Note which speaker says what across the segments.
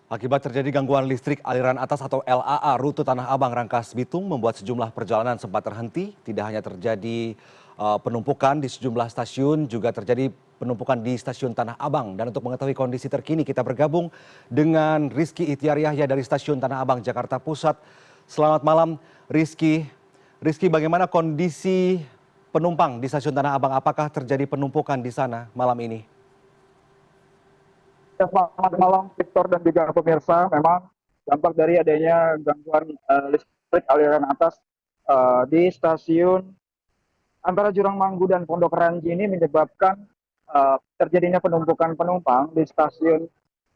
Speaker 1: Akibat terjadi gangguan listrik aliran atas atau LAA rute Tanah Abang Rangkas Bitung membuat sejumlah perjalanan sempat terhenti. Tidak hanya terjadi penumpukan di sejumlah stasiun, juga terjadi penumpukan di stasiun Tanah Abang. Dan untuk mengetahui kondisi terkini kita bergabung dengan Rizky Ihtiar Yahya dari stasiun Tanah Abang, Jakarta Pusat. Selamat malam Rizky. Rizky, bagaimana kondisi penumpang di stasiun Tanah Abang? Apakah terjadi penumpukan di sana malam ini?
Speaker 2: Ya, selamat malam Victor dan juga pemirsa. Memang dampak dari adanya gangguan listrik aliran atas di stasiun antara Jurang Manggu dan Pondok Ranji ini menyebabkan terjadinya penumpukan penumpang di stasiun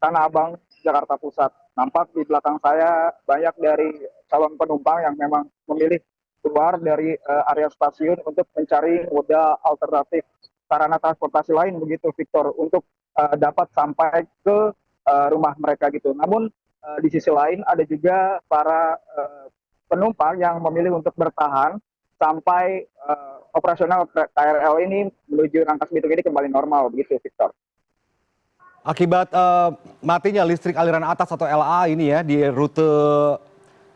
Speaker 2: Tanah Abang, Jakarta Pusat. Nampak di belakang saya banyak dari calon penumpang yang memang memilih keluar dari area stasiun untuk mencari moda alternatif sarana transportasi lain begitu Victor untuk dapat sampai ke rumah mereka gitu. Namun di sisi lain ada juga para penumpang yang memilih untuk bertahan sampai operasional KRL ini menuju Rangkas Bitung ini kembali normal begitu Victor.
Speaker 1: Akibat matinya listrik aliran atas atau LA ini ya di rute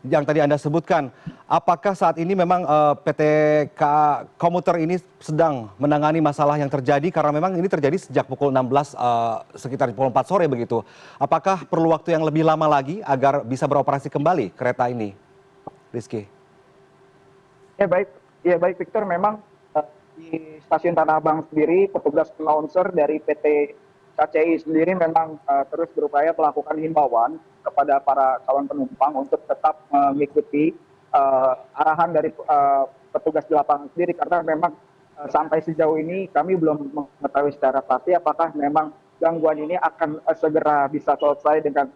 Speaker 1: yang tadi Anda sebutkan, apakah saat ini memang PT Komuter ini sedang menangani masalah yang terjadi karena memang ini terjadi sejak pukul 16 sekitar pukul 4 sore begitu. Apakah perlu waktu yang lebih lama lagi agar bisa beroperasi kembali kereta ini, Rizky?
Speaker 2: Ya baik Victor, memang di stasiun Tanah Abang sendiri petugas announcer dari PT KCI sendiri memang terus berupaya melakukan himbauan kepada para calon penumpang untuk tetap mengikuti arahan dari petugas di lapangan sendiri karena memang sampai sejauh ini kami belum mengetahui secara pasti apakah memang gangguan ini akan segera bisa selesai dengan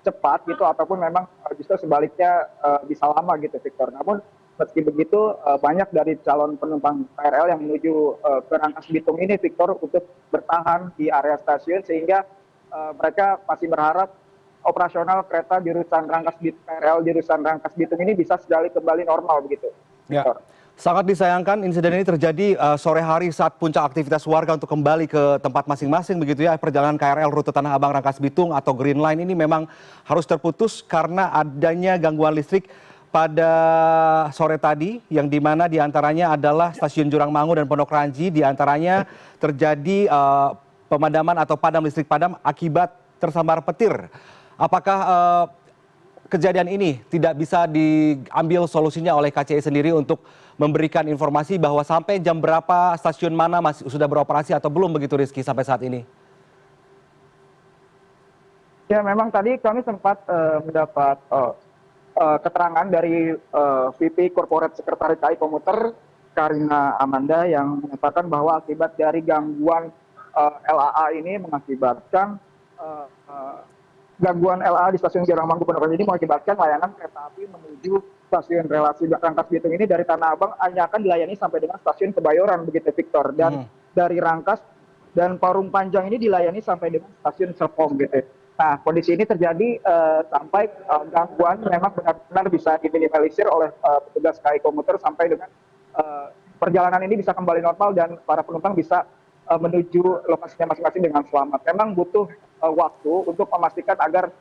Speaker 2: cepat gitu ataupun memang justru sebaliknya bisa lama gitu Victor. Namun meski begitu banyak dari calon penumpang KRL yang menuju ke Rangkas Bitung ini Victor untuk bertahan di area stasiun sehingga mereka masih berharap operasional kereta jurusan KRL jurusan Rangkas Bitung ini bisa sekali kembali normal begitu
Speaker 1: Ya.
Speaker 2: Victor.
Speaker 1: Sangat disayangkan insiden ini terjadi sore hari saat puncak aktivitas warga untuk kembali ke tempat masing-masing begitu ya. Perjalanan KRL rute Tanah Abang Rangkas Bitung atau Green Line ini memang harus terputus karena adanya gangguan listrik pada sore tadi yang dimana diantaranya adalah stasiun Jurang Mangu dan Pondok Ranji, diantaranya terjadi pemadaman atau padam listrik padam akibat tersambar petir. Apakah kejadian ini tidak bisa diambil solusinya oleh KCI sendiri untuk memberikan informasi bahwa sampai jam berapa stasiun mana masih sudah beroperasi atau belum begitu Rizky sampai saat ini?
Speaker 2: Ya memang tadi kami sempat mendapat keterangan dari VP Corporate Secretary KAI Komuter Karina Amanda yang menyatakan bahwa akibat dari gangguan LAA ini mengakibatkan gangguan LAA di stasiun Jurang Manggu Pondok Ranji ini mengakibatkan layanan kereta api menuju stasiun relasi Rangkas Bitung ini dari Tanah Abang hanya akan dilayani sampai dengan stasiun Kebayoran begitu Victor dan dari Rangkas dan Parung Panjang ini dilayani sampai dengan stasiun Serpong gitu. Nah, kondisi ini terjadi sampai gangguan memang benar-benar bisa diminimalisir oleh petugas KAI Komuter sampai dengan perjalanan ini bisa kembali normal dan para penumpang bisa menuju lokasinya masing-masing dengan selamat. Memang butuh waktu untuk memastikan agar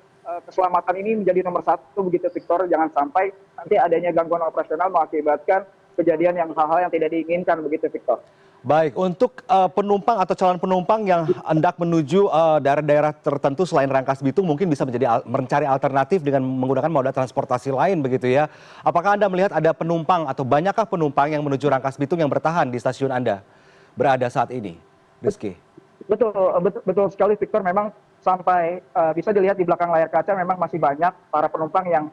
Speaker 2: keselamatan ini menjadi nomor satu begitu Victor. Jangan sampai nanti adanya gangguan operasional mengakibatkan kejadian yang hal-hal yang tidak diinginkan begitu Victor.
Speaker 1: Baik, untuk penumpang atau calon penumpang yang hendak menuju daerah-daerah tertentu selain Rangkas Bitung mungkin bisa mencari alternatif dengan menggunakan moda transportasi lain begitu ya. Apakah Anda melihat ada penumpang atau banyakkah penumpang yang menuju Rangkas Bitung yang bertahan di stasiun Anda berada saat ini, Rizky?
Speaker 2: Betul sekali Victor, memang sampai bisa dilihat di belakang layar kaca memang masih banyak para penumpang yang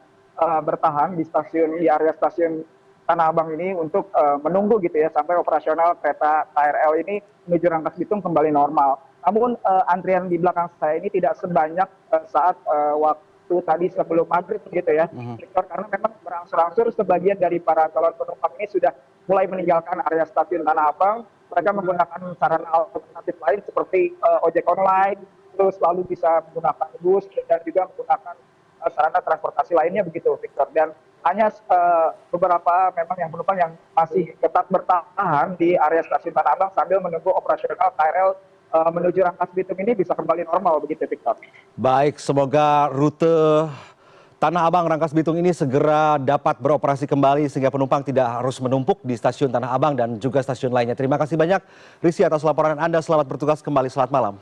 Speaker 2: bertahan di area stasiun Tanah Abang ini untuk menunggu gitu ya sampai operasional kereta KRL ini menuju Rangkas Bitung kembali normal. Namun antrian di belakang saya ini tidak sebanyak saat waktu tadi sebelum maghrib gitu ya, Victor, karena memang berangsur-angsur sebagian dari para calon penumpang ini sudah mulai meninggalkan area stasiun Tanah Abang. Mereka menggunakan sarana alternatif lain seperti ojek online, terus lalu bisa menggunakan bus dan juga menggunakan sarana transportasi lainnya begitu Victor. Dan hanya beberapa memang yang penumpang yang masih tetap bertahan di area stasiun Tanah Abang sambil menunggu operasional KRL menuju Rangkas Bitung ini bisa kembali normal begitu Victor.
Speaker 1: Baik, semoga rute Tanah Abang Rangkas Bitung ini segera dapat beroperasi kembali sehingga penumpang tidak harus menumpuk di stasiun Tanah Abang dan juga stasiun lainnya. Terima kasih banyak Rizky atas laporan Anda. Selamat bertugas kembali. Selamat malam.